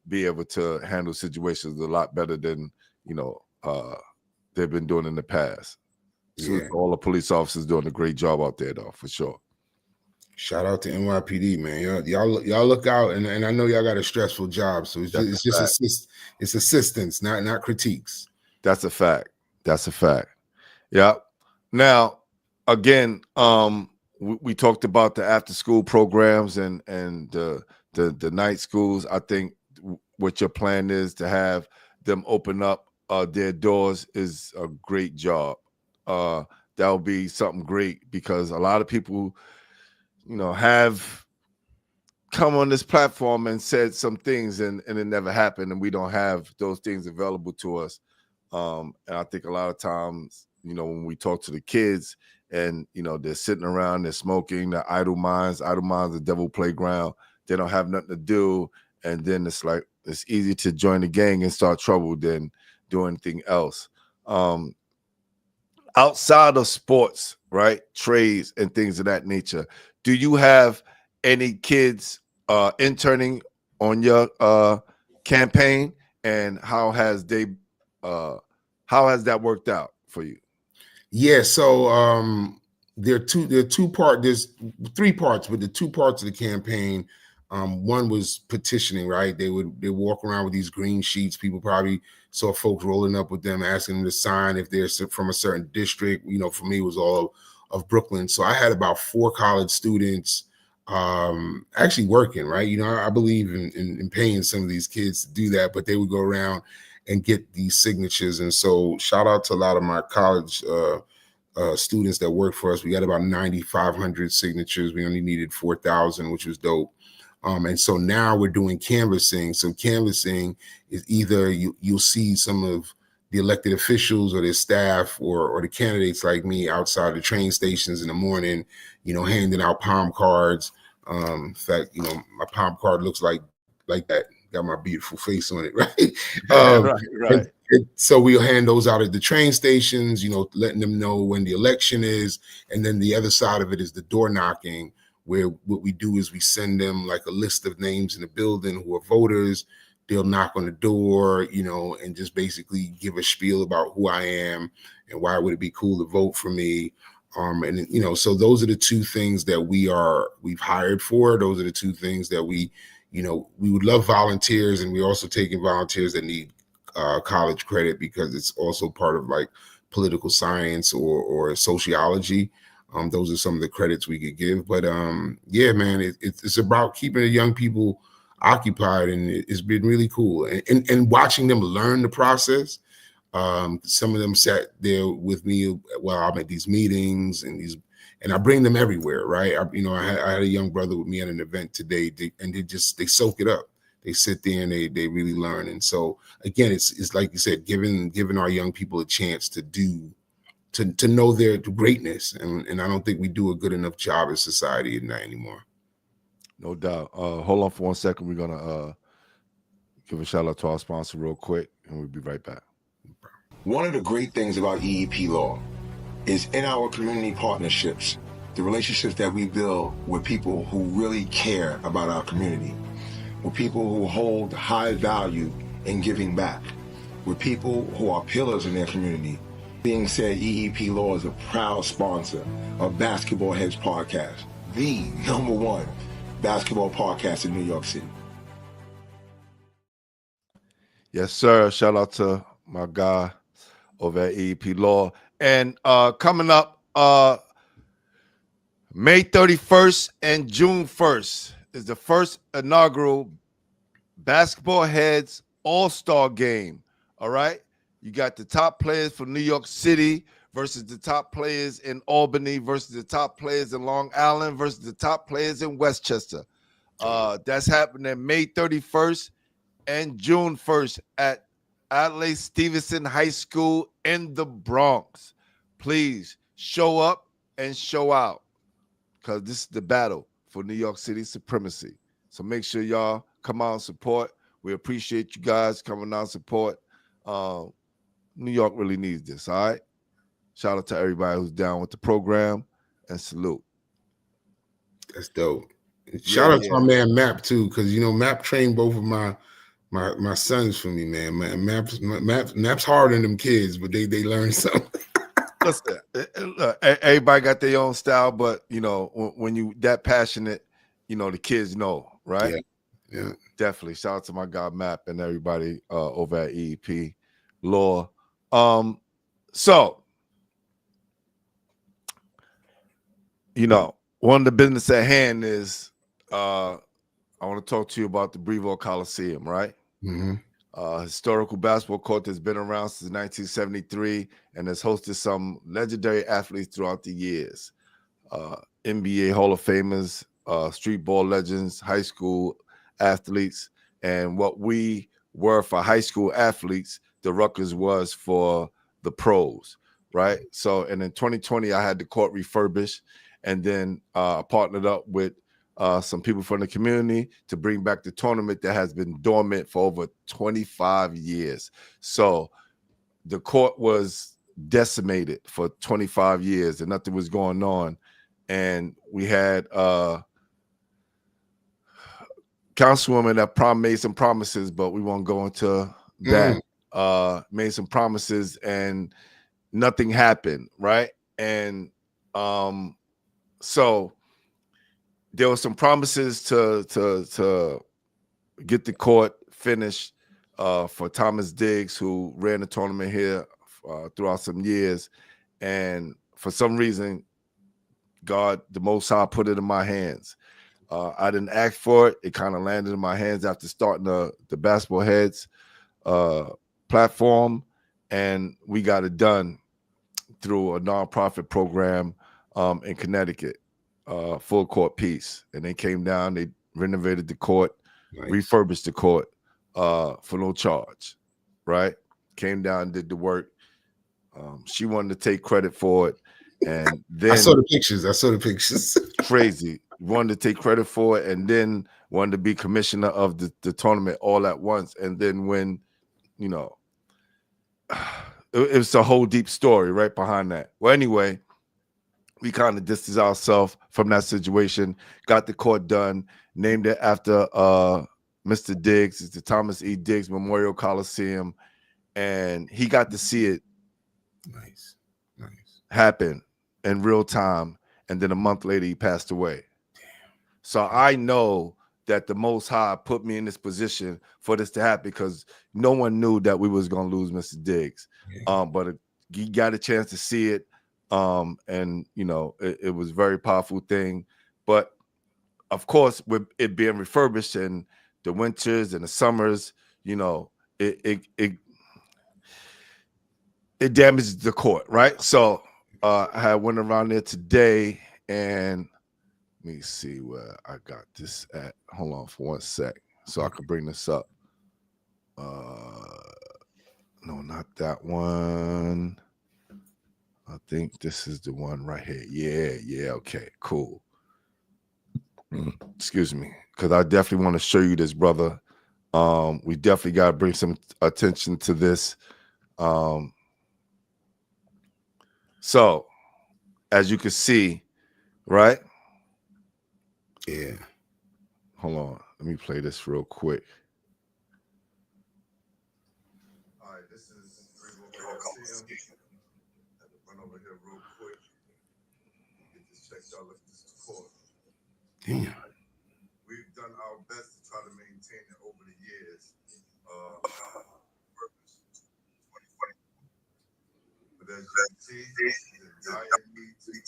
be able to handle situations a lot better than they've been doing in the past. So all the police officers doing a great job out there, though, for sure. Shout out to NYPD, man. Y'all look out, and I know y'all got a stressful job, so it's just assistance, not critiques. That's a fact. Yeah. Now, again, we talked about the after school programs and the night schools. I think what your plan is to have them open up their doors is a great job. That will be something great, because a lot of people, have come on this platform and said some things and it never happened, and we don't have those things available to us. And I think a lot of times, when we talk to the kids and, they're sitting around, they're smoking, they're idle minds, the devil playground, they don't have nothing to do. And then it's like, it's easy to join the gang and start trouble than do anything else. Outside of sports, right? Trades and things of that nature. Do you have any kids interning on your campaign, and how has that worked out for you? Yeah, so there's 3 parts, but the 2 parts of the campaign. One was petitioning, right? They walk around with these green sheets. People probably saw folks rolling up with them, asking them to sign if they're from a certain district. For me, it was all of Brooklyn. So I had about 4 college students actually working, right? I believe in paying some of these kids to do that, but they would go around and get these signatures. And so shout out to a lot of my college students that work for us. We got about 9,500 signatures. We only needed 4,000, which was dope. And so now we're doing canvassing. So canvassing is either you'll see some of the elected officials or their staff or the candidates like me outside the train stations in the morning, handing out palm cards. In fact, my palm card looks like that. Got my beautiful face on it, right? Right. And so we'll hand those out at the train stations, letting them know when the election is. And then the other side of it is the door knocking, where what we do is we send them like a list of names in the building who are voters. They'll knock on the door, and just basically give a spiel about who I am and why would it be cool to vote for me. So those are the 2 things that we've hired for. Those are the 2 things that we would love volunteers, and we're also taking volunteers that need college credit, because it's also part of like political science or sociology. Those are some of the credits we could give. But yeah, man, it's about keeping the young people occupied, and it's been really cool. And watching them learn the process. Some of them sat there with me while I'm at these meetings and I bring them everywhere, right? I had a young brother with me at an event today, and they soak it up. they sit there and they really learn. And so again, it's like you said, giving our young people a chance to know their greatness. And I don't think we do a good enough job as society in that anymore. No doubt. Hold on for 1 second. We're gonna give a shout out to our sponsor real quick, and we'll be right back. One of the great things about EEP law is in our community partnerships, the relationships that we build with people who really care about our community, with people who hold high value in giving back, with people who are pillars in their community. Being said, EEP Law is a proud sponsor of Basketball Heads Podcast, the #1 basketball podcast in New York City. Yes, sir. Shout out to my guy over at EEP Law. And coming up, May 31st and June 1st is the first inaugural Basketball Heads All-Star Game. All right? You got the top players from New York City versus the top players in Albany versus the top players in Long Island versus the top players in Westchester. That's happening May 31st and June 1st at Adlai Stevenson High School in the Bronx. Please show up and show out, because this is the battle for New York City supremacy. So make sure y'all come out and support. We appreciate you guys coming out and support. New York really needs this, all right? Shout out to everybody who's down with the program, and salute. That's dope. Shout out to our man Map too, because Map trained both of my sons for me, man. Map's harder than them kids, but they learn something. Listen, look, everybody got their own style, but when you that passionate, the kids know, right? Yeah. Definitely. Shout out to my guy Map and everybody over at EEP Law. So one of the business at hand is I want to talk to you about the Breville Coliseum, right? Mm-hmm. Historical basketball court that's been around since 1973 and has hosted some legendary athletes throughout the years. NBA Hall of Famers, street ball legends, high school athletes, and what we were for high school athletes, the Rutgers was for the pros, right? So, and in 2020, I had the court refurbished, and then partnered up with some people from the community to bring back the tournament that has been dormant for over 25 years. So the court was decimated for 25 years and nothing was going on. And we had councilwoman that made some promises, but we won't go into that. Made some promises and nothing happened, right? And so there were some promises to get the court finished for Thomas Diggs, who ran the tournament here throughout some years. And for some reason, God, the Most High, put it in my hands. I didn't ask for it. It kind of landed in my hands after starting the Basketball Heads platform. And we got it done through a nonprofit program in Connecticut. Full court piece, and they came down, they renovated the court, refurbished the court for no charge, right? Came down and did the work. She wanted to take credit for it, and then I saw the pictures. Crazy. Wanted to take credit for it, and then wanted to be commissioner of the tournament all at once. And then when it was a whole deep story right behind that. Well, anyway, we kind of distanced ourselves from that situation, got the court done, named it after Mr. Diggs. It's the Thomas E. Diggs Memorial Coliseum, and he got to see it happen in real time, and then a month later, he passed away. So I know that the Most High put me in this position for this to happen, because no one knew that we was going to lose Mr. Diggs. But he got a chance to see it. And it was a very powerful thing. But of course, with it being refurbished and the winters and the summers, it damages the court, right? So I went around there today, and let me see where I got this at. Hold on for 1 sec. so I can bring this up. No, not that one. I think this is the one right here. Yeah, okay, cool. Excuse me, because I definitely want to show you this, brother. We definitely got to bring some attention to this. So, as you can see, right? Yeah. Hold on, let me play this real quick. All right, this is run over here real quick. Get this checked out. Look at this court. Damn. We've done our best to try to maintain it over the years. But as you can see, the dire need to be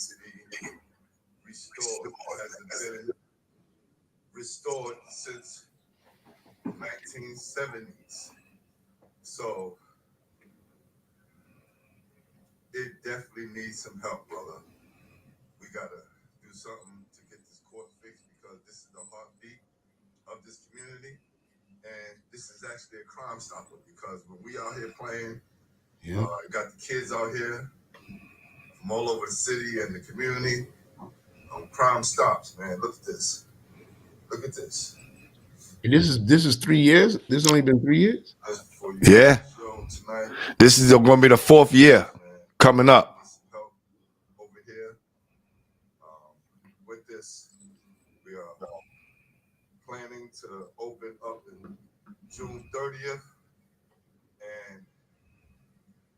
restored hasn't been restored since 1970s. So it definitely needs some help, brother. We gotta do something to get this court fixed because this is the heartbeat of this community, and this is actually a crime stopper. Because when we out here playing, you got the kids out here from all over the city and the community. Crime stops, man. Look at this. Look at this. And this is 3 years. This only been 3 years. Yeah. This is going to be the 4th year coming up. Over here, with this, we are planning to open up in June 30th, and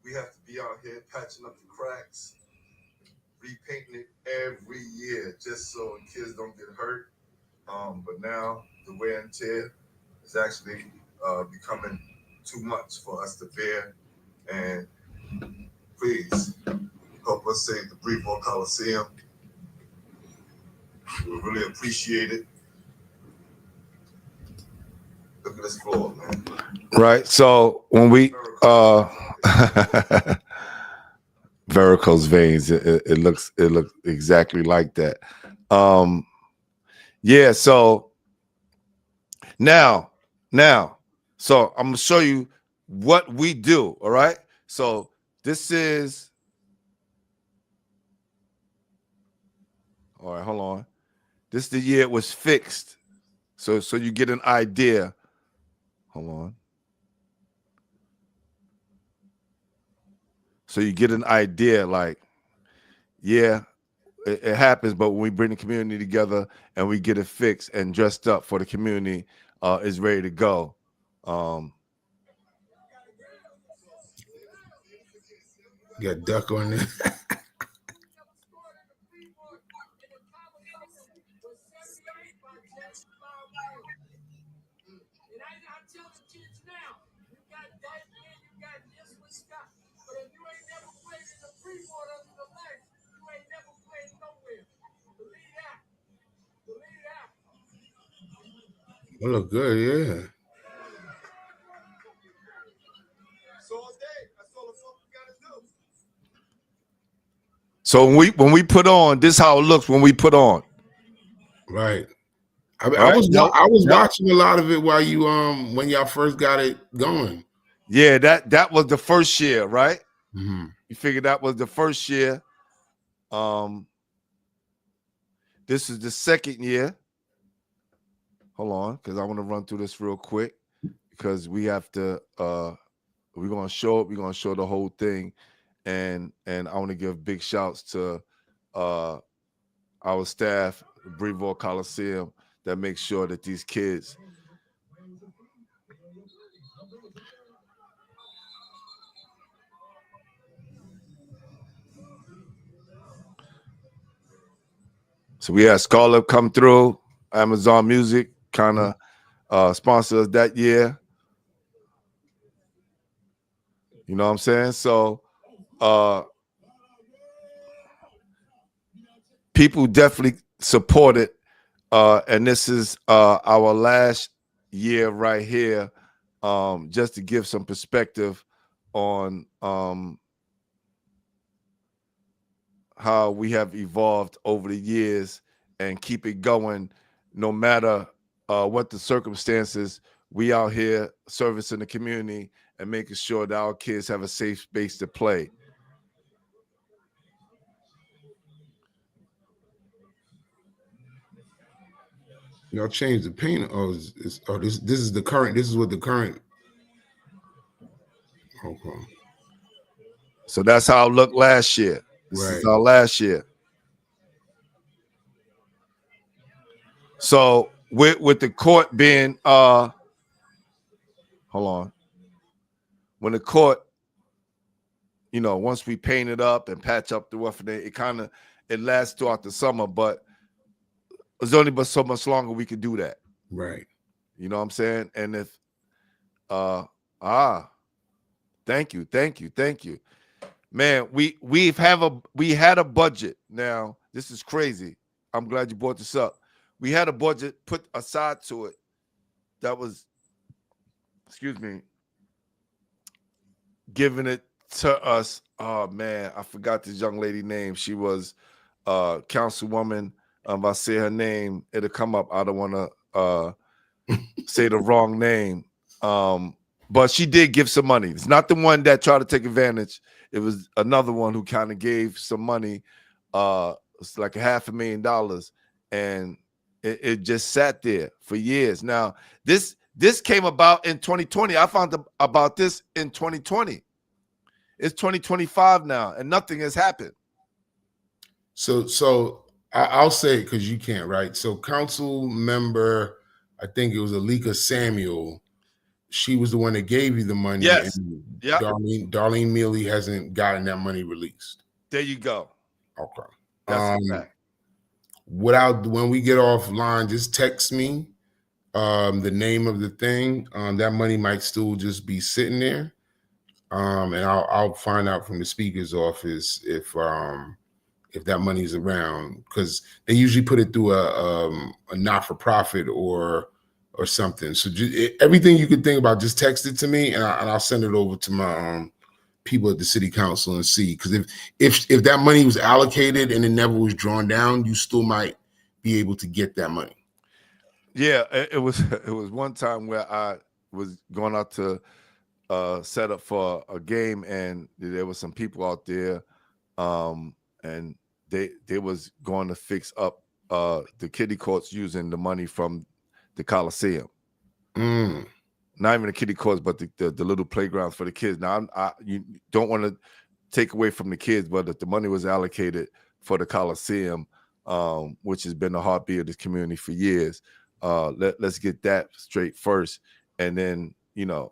we have to be out here patching up the cracks, repainting it every year just so kids don't get hurt. But now the wear and tear is actually becoming too much for us to bear. And please help us save the Brookdale Coliseum. We really appreciate it. Look at this floor, man. Right. So when we varicose veins, it looks exactly like that. Yeah, so now, so I'm gonna show you what we do. All right. So this is, all right, hold on. This is the year it was fixed. So you get an idea. Hold on. So you get an idea, like, yeah, it happens, but when we bring the community together and we get it fixed and dressed up for the community, is ready to go. Got duck on there. It look good, yeah. So when we put on, this is how it looks when we put on. Right. I was watching a lot of it while you when y'all first got it going. Yeah, that was the first year, right? Mm-hmm. You figured that was the first year. This is the 2nd year. Hold on, because I want to run through this real quick because we have to. We're gonna show it. We're gonna show the whole thing, and I want to give big shouts to our staff, Brookdale Coliseum, that makes sure that these kids. So we had Scarlett come through, Amazon Music kind of sponsor us that year. You know what I'm saying? So people definitely support it. And this is our last year right here, just to give some perspective on how we have evolved over the years and keep it going no matter what the circumstances, we out here servicing the community and making sure that our kids have a safe space to play. Y'all changed the paint. Oh, this is the current. This is what the current. Okay. So that's how it looked last year. This is our last year. So with the court being hold on. When the court, you know, once we paint it up and patch up the rough, it lasts throughout the summer, but there's only but so much longer we can do that. Right. You know what I'm saying? And if thank you. Man, we had a budget. Now, this is crazy. I'm glad you brought this up. We had a budget put aside to it that was, giving it to us. Oh man, I forgot this young lady name. She was councilwoman. If I say her name, it'll come up. I don't want to say the wrong name. But she did give some money. It's not the one that tried to take advantage. It was another one who kind of gave some money. It's like $500,000, and it just sat there for years. Now, this came about in 2020. I found about this in 2020. It's 2025 now, and nothing has happened. So I'll say it because you can't, right? So council member, I think it was Alika Samuel. She was the one that gave you the money. Yes. Yeah. Darlene Mealy hasn't gotten that money released. There you go. Okay. That's a fact. When we get offline, just text me the name of the thing. That money might still just be sitting there. And I'll find out from the speaker's office if that money's around, because they usually put it through a not-for-profit or something. So everything you could think about, just text it to me, and I'll send it over to my people at the city council and see. Because if that money was allocated and it never was drawn down, you still might be able to get that money. Yeah, it was one time where I was going out to set up for a game, and there was some people out there, and they was going to fix up the kiddie courts using the money from the Coliseum. Not even the kiddie courts, but the little playgrounds for the kids. Now, you don't want to take away from the kids, but if the money was allocated for the Coliseum, which has been the heartbeat of this community for years, let's get that straight first, and then, you know,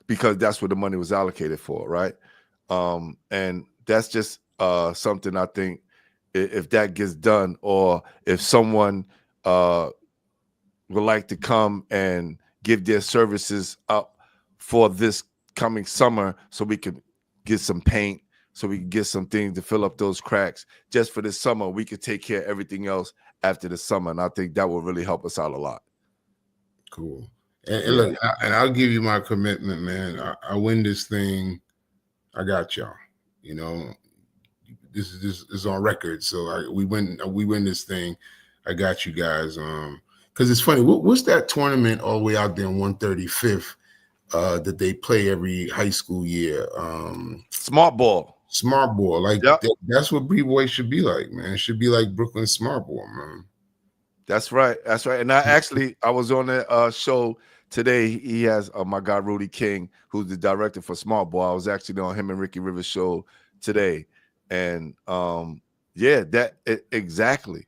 because that's what the money was allocated for, right? And that's just something I think, if that gets done, or if someone would like to come and give their services up for this coming summer, so we can get some paint, so we can get some things to fill up those cracks just for this summer, we could take care of everything else after the summer. And I think that will really help us out a lot. Cool. And look, I'll give you my commitment, man. I win this thing. I got y'all. You know, this is on record. So we win this thing. I got you guys. Because it's funny. What's that tournament all the way out there in 135th that they play every high school year? Smart ball. Smart ball. Like, that's what B-Boy should be like, man. It should be like Brooklyn Smart Ball, man. That's right. That's right. And I was on a show today. He has my guy Rudy King, who's the director for Smart Ball. I was actually on him and Ricky Rivers' show today, and exactly.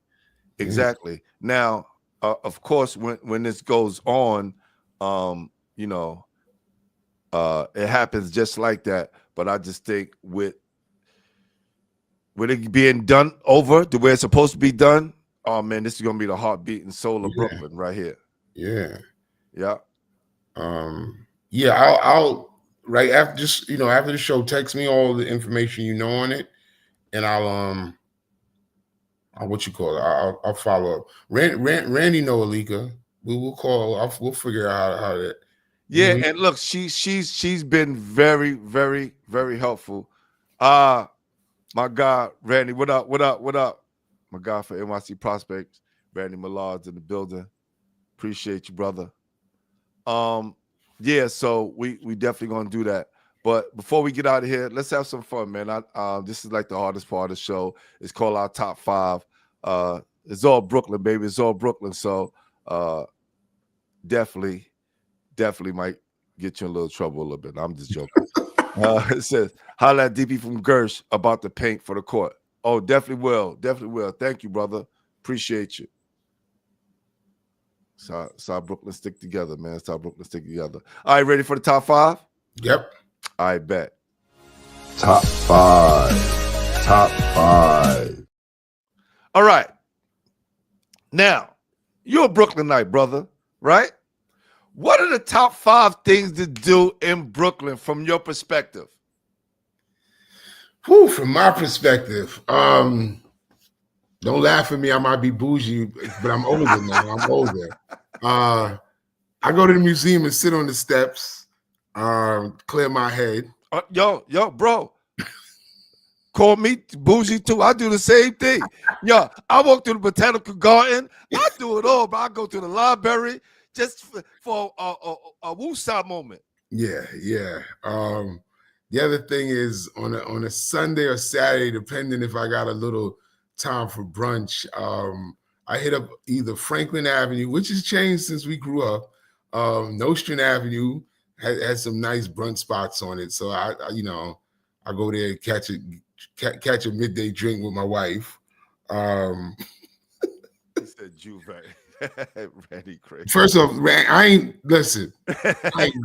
Now, of course, when this goes on, you know, it happens just like that. But I just think with it being done over the way it's supposed to be done, oh man, this is gonna be the heartbeat and soul of Brooklyn right here. Yeah. I'll right after, just, you know, after the show, text me all the information you know on it, and I'll I'll follow up. Randy know Alika. We'll call. We'll figure out how that. Yeah, and look, she's been very, very, very helpful. My guy Randy, what up? My guy for NYC Prospects, Randy Millard's in the building. Appreciate you, brother. Yeah, so we definitely gonna do that. But before we get out of here, let's have some fun, man. This is like the hardest part of the show. It's called our top 5. It's all Brooklyn, baby. It's all Brooklyn. So definitely might get you in a little trouble a little bit. I'm just joking. It says, holla at DP from Gersh about the paint for the court. Oh, definitely will. Definitely will. Thank you, brother. Appreciate you. So how Brooklyn stick together, man. It's how Brooklyn stick together. All right, ready for the top 5? Yep. I bet. Top 5. Top 5. All right. Now, you're a Brooklynite, brother, right? What are the top 5 things to do in Brooklyn from your perspective? Whew, from my perspective, don't laugh at me. I might be bougie, but I'm older now. I'm older. I go to the museum and sit on the steps, clear my head. Yo, bro. Call me bougie too. I do the same thing. Yo, I walk through the botanical garden. I do it all, but I go to the library just for a woosah moment. Yeah. The other thing is on a Sunday or Saturday, depending if I got a little time for brunch, I hit up either Franklin Avenue, which has changed since we grew up. Nostrand Avenue has some nice brunch spots on it, so I go there and catch a midday drink with my wife. He said Juve. Randy crazy. First off, I ain't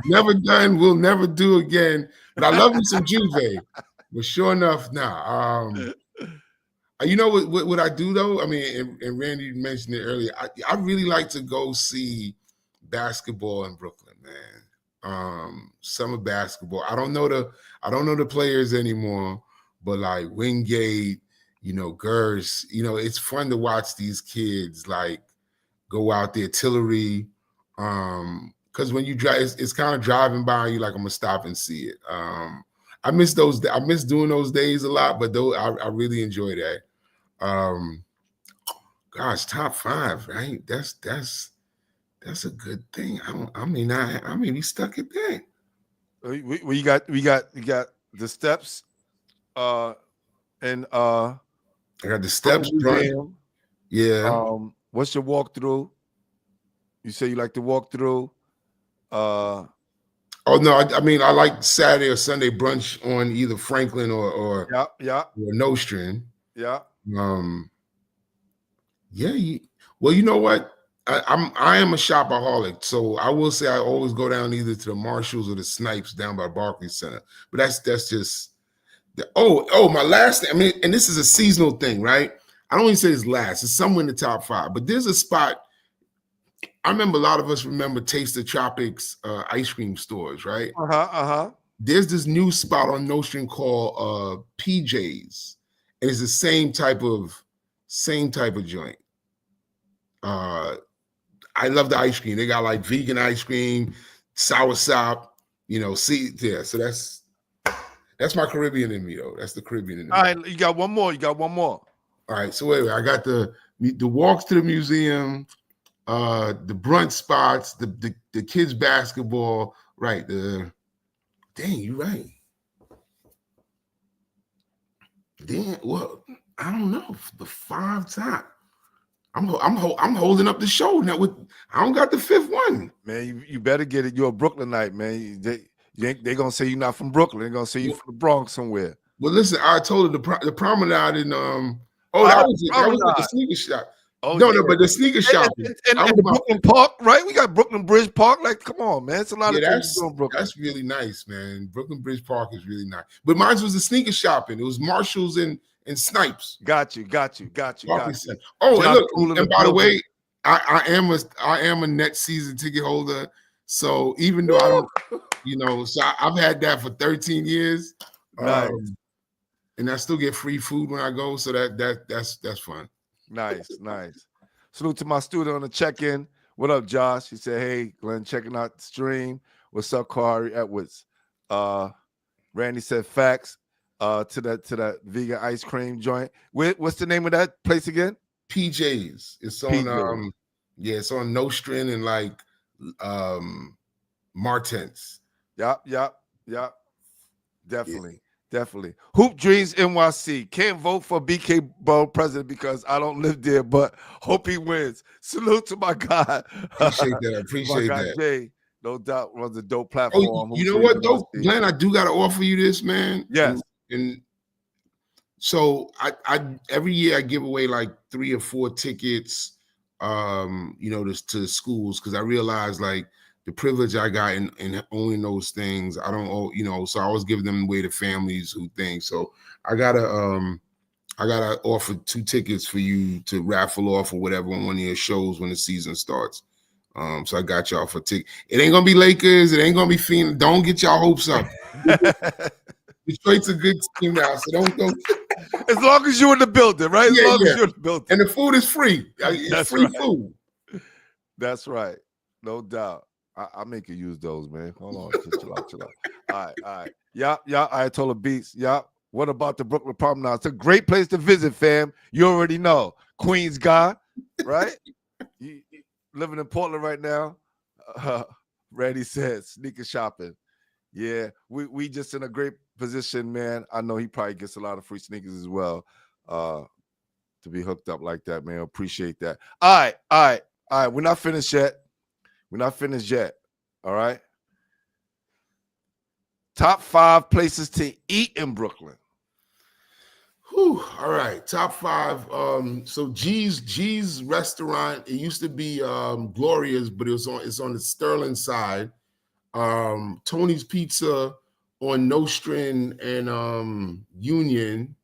never done, will never do again. But I love me some Juve. But sure enough, nah. You know what I do though? I mean, and Randy mentioned it earlier. I really like to go see basketball in Brooklyn, man. Summer basketball. I don't know the players anymore, but like Wingate, Gers, it's fun to watch these kids like go out there, Tillery, because when you drive, it's kind of driving by you like I'm gonna stop and see it. I miss those. I miss doing those days a lot, but though I really enjoy that. Gosh, top 5, right? That's a good thing. I mean, we stuck at that. We got the steps, and I got the steps. Museum. Yeah. What's your walkthrough? You say you like to walk through. Oh no, I mean I like Saturday or Sunday brunch on either Franklin or Nostrand. Yeah. Well, you know what? I am a shopaholic, so I will say I always go down either to the Marshalls or the Snipes down by Barclays Center. But that's just my last thing. I mean, and this is a seasonal thing, right? I don't even say it's last. It's somewhere in the top 5. But there's a spot. I remember a lot of us remember Taste of Tropics ice cream stores, right? There's this new spot on Nostrand called PJ's, and it's the same type of joint. I love the ice cream. They got like vegan ice cream, sour sop, So that's my Caribbean in me, though. That's the Caribbean in me. All right, you got one more. All right, so wait, I got the walks to the museum, the brunch spots, the kids basketball, right? Dang, you right. Then well, I don't know the 5 top. I'm holding up the show now. I don't got the 5th one. Man, you better get it. You're a Brooklynite, man. They gonna say you're not from Brooklyn. They're gonna say you're from the Bronx somewhere. Well, listen, I told her the promenade in that was like the sneaker shop. Oh, no, yeah. But the sneaker shop and the Brooklyn Park, right? We got Brooklyn Bridge Park. Like, come on, man. It's a lot of things to do in Brooklyn. That's really nice, man. Brooklyn Bridge Park is really nice. But mine was the sneaker shopping. It was Marshalls and Snipes. Got you. Oh, and look, and by the way, I am a net season ticket holder. So even though I don't, so I've had that for 13 years. Nice. And I still get free food when I go. So that's fun. Nice. Salute to my student on the check-in. What up, Josh? He said, hey, Glenn, checking out the stream. What's up, Khari Edwards? Randy said facts to that vegan ice cream joint. What's the name of that place again? PJs. It's on PJs. yeah, it's on Nostrand and like Martens. Yep. Definitely. Hoop Dreams NYC. Can't vote for BK Borough President because I don't live there, but hope he wins. Salute to my guy. Appreciate that. My Appreciate guy that. Jay, no doubt, runs a dope platform. Oh, Hoop you know Dreams what though, NYC. Glenn? I do got to offer you this, man. Yes. And so I every year I give away like 3 or 4 tickets, to schools, because I realize like the privilege I got in owning those things. I don't owe, so I always give them away to families who think. So I gotta offer 2 tickets for you to raffle off or whatever on one of your shows when the season starts. So I got y'all for tickets. It ain't gonna be Lakers. It ain't gonna be Phoenix. Don't get y'all hopes up. Detroit's a good team now, so don't. As long as you're in the building, right? As long as you're in the building. And the food is free. It's That's free right. food. That's right. No doubt. I make you use those, man. Hold on. Just chill out. All right. Yeah. Ayatollah Beats. Yeah. What about the Brooklyn Promenade? It's a great place to visit, fam. You already know. Queens guy, right? you living in Portland right now. Randy said sneaker shopping. Yeah, we just in a great position, man. I know he probably gets a lot of free sneakers as well. To be hooked up like that, man. Appreciate that. All right. We're not finished yet. All right. Top 5 places to eat in Brooklyn. Whew, all right. Top 5. So G's restaurant. It used to be Gloria's, but it's on the Sterling side. Tony's Pizza on Nostrand and Union.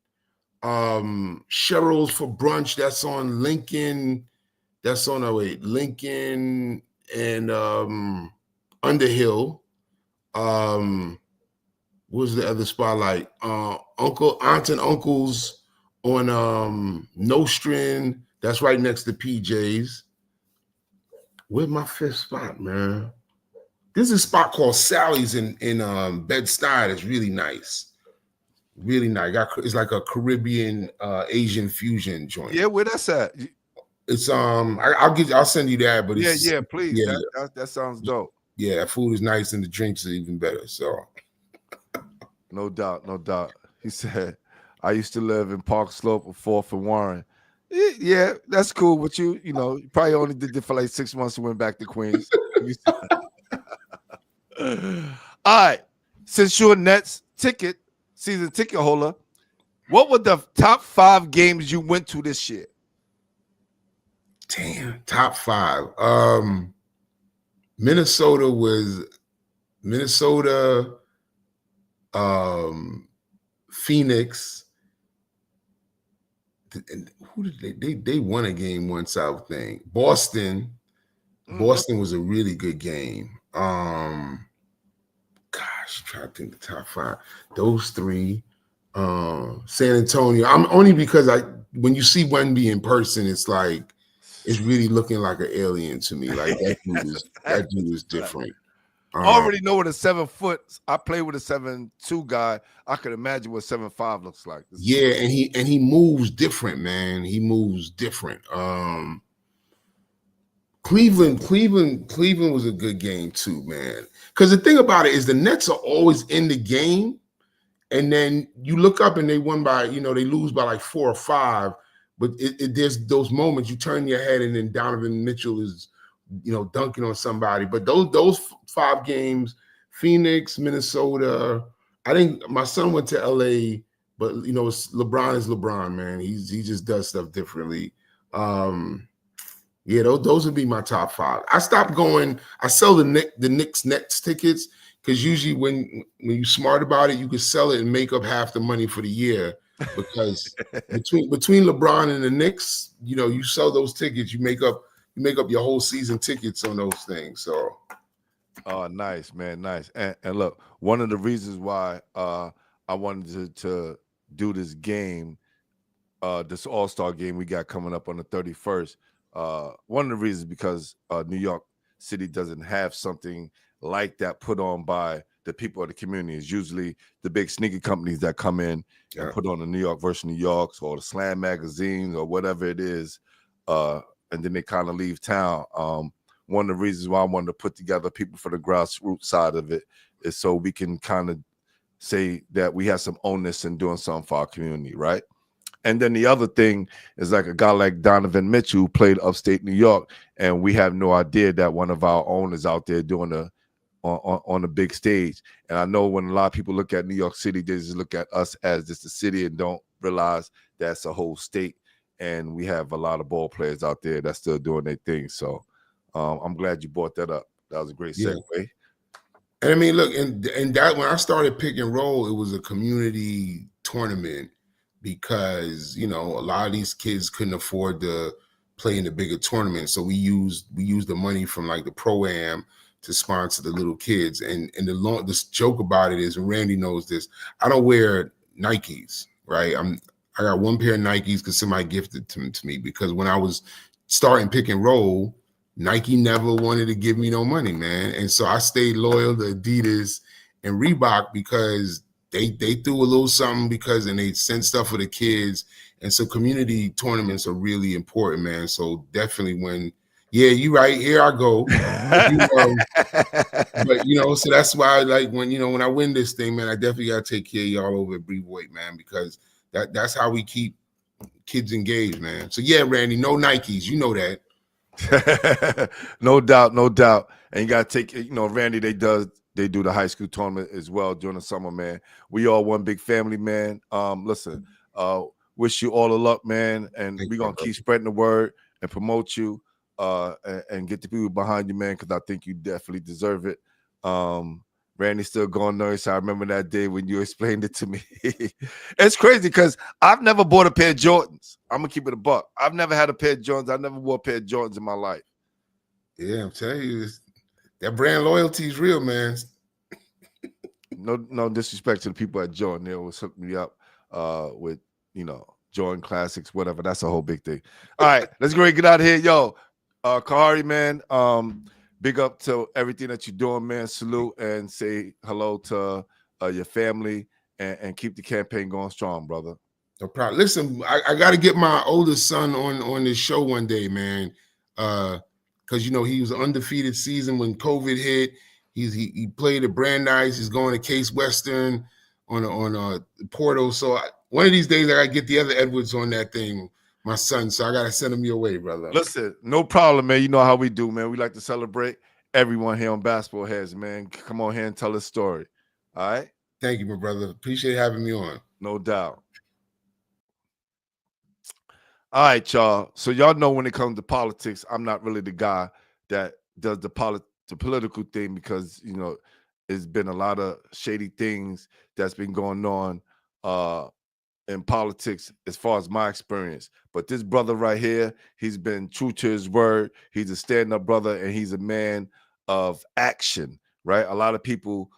Cheryl's for brunch. That's on Lincoln. Lincoln and Underhill. What was the other spot like? Aunt and Uncle's on Nostrand. That's right next to PJ's. Where's my 5th spot, man? There's a spot called Sally's in Bed-Stuy. It's really nice. Really nice. It's like a Caribbean Asian fusion joint. Yeah, where that's at? It's I'll send you that, but it's please. Yeah. That sounds dope. Yeah, food is nice and the drinks are even better. So no doubt. He said, I used to live in Park Slope or 4th and Warren. Yeah, that's cool with you. You probably only did it for like 6 months and went back to Queens. All right. Since you're a Nets season ticket holder, what were the top 5 games you went to this year? Damn, top 5. Minnesota, Phoenix. And who did they won a game once, I would think. Boston. Boston was a really good game. Gosh, trying to think the top 5. Those 3. San Antonio. I'm only because when you see Wemby in person, it's like it's really looking like an alien to me. Like that dude is different. I already know what a 7 foot. I play with a 7'2" guy. I could imagine what 7'5" looks like. Yeah, and he moves different, man. He moves different. Cleveland was a good game too, man. Because the thing about it is the Nets are always in the game, and then you look up and they won by, they lose by like 4 or 5. But there's those moments you turn your head and then Donovan Mitchell is, dunking on somebody. But those 5 games, Phoenix, Minnesota. I think my son went to LA, but LeBron is LeBron, man. He just does stuff differently. Yeah, those would be my top 5. I stopped going. I sell the Knicks Nets tickets because usually when you're smart about it, you could sell it and make up half the money for the year. Because between LeBron and the Knicks, you sell those tickets, you make up your whole season tickets on those things. So, oh, nice, man, nice. And look, one of the reasons why I wanted to do this game, this All-Star game we got coming up on the 31st. One of the reasons because New York City doesn't have something like that put on by the people of the community. Is usually the big sneaker companies that come in and put on the New York versus New Yorks or the Slam magazines or whatever it is. and then they kind of leave town. One of the reasons why I wanted to put together people for the grassroots side of it is so we can kind of say that we have some onus in doing something for our community, right? And then the other thing is like a guy like Donovan Mitchell who played upstate New York, and we have no idea that one of our owners out there doing on the big stage. And I know when a lot of people look at New York City, they just look at us as just a city and don't realize that's a whole state. And we have a lot of ball players out there that's still doing their thing. So I'm glad you brought that up. That was a great segue. Yeah. And I mean, look, and that when I started pick and roll, it was a community tournament because, you know, a lot of these kids couldn't afford to play in the bigger tournament. So we used the money from like the Pro-Am to sponsor the little kids. And this joke about it is, and Randy knows this, I don't wear Nikes, right? I got one pair of Nikes because somebody gifted them to me, because when I was starting pick and roll, Nike never wanted to give me no money, man. And so I stayed loyal to Adidas and Reebok because they threw a little something and they sent stuff for the kids. And so community tournaments are really important, man. So definitely yeah, you right, here I go. But you know, so that's why like when I win this thing, man, I definitely gotta take care of y'all over at Breathe Weight, man, because that's how we keep kids engaged, man. So yeah, Randy, no Nikes, you know that. No doubt. And you gotta take, Randy, they do the high school tournament as well during the summer, man. We all one big family, man. Listen, wish you all the luck, man, and we're gonna keep spreading the word and promote you and get the people behind you, man, because I think you definitely deserve it. Randy's still going nervous. I remember that day when you explained it to me. It's crazy because I've never bought a pair of Jordans. I'm gonna keep it a buck. I've never had a pair of Jordans. I never wore a pair of Jordans in my life. Yeah, I'm telling you, that brand loyalty is real, man. No disrespect to the people at Jordan. They always hook me up with, Jordan classics, whatever. That's a whole big thing. All right, let's go ahead and get out of here. Yo, Khari, man, big up to everything that you're doing, man. Salute and say hello to your family and keep the campaign going strong, brother. No problem. Listen, I got to get my oldest son on this show one day, man, because, he was an undefeated season when COVID hit. He played at Brandeis. He's going to Case Western on Portal. So one of these days I got to get the other Edwards on that thing, my son. So I got to send him your way, brother. Listen, no problem, man. You know how we do, man. We like to celebrate everyone here on Basketball Heads, man. Come on here and tell a story. All right? Thank you, my brother. Appreciate having me on. No doubt. All right, y'all. So y'all know when it comes to politics, I'm not really the guy that does the political thing because, it's been a lot of shady things that's been going on in politics as far as my experience. But this brother right here, he's been true to his word. He's a stand-up brother, and he's a man of action, right? A lot of people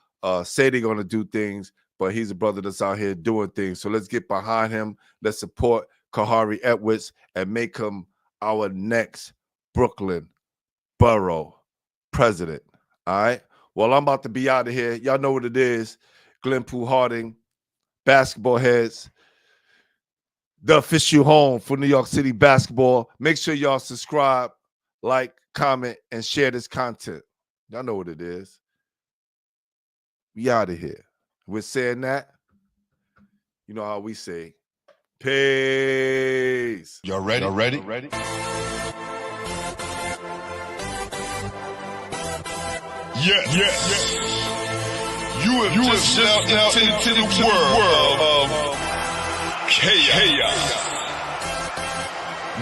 say they're going to do things, but he's a brother that's out here doing things. So let's get behind him. Let's support Khari Edwards and make him our next Brooklyn Borough President. All right? Well, I'm about to be out of here. Y'all know what it is. Glenpool Harding, Basketball Heads, the official home for New York City basketball. Make sure y'all subscribe, like, comment, and share this content. Y'all know what it is. We out of here. We're saying that. You know how we say, peace. Y'all ready? Yes. You have just stepped out into the world of chaos.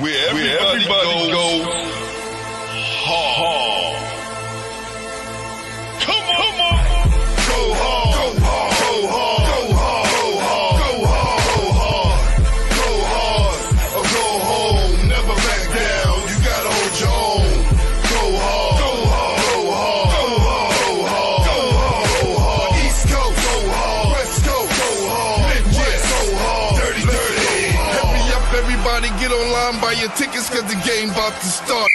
Where everybody goes hard. Come on. Go hard. Go hard. Go hard. Go hard. Go hard. Or go home. Never back down. You gotta hold your own. Go hard. Go hard. Go hard. Go hard. East Coast. Go hard. West Coast. Go hard. Midwest. Go hard. Dirty. Hurry up, everybody. Get online. Buy your tickets, cause the game about to start.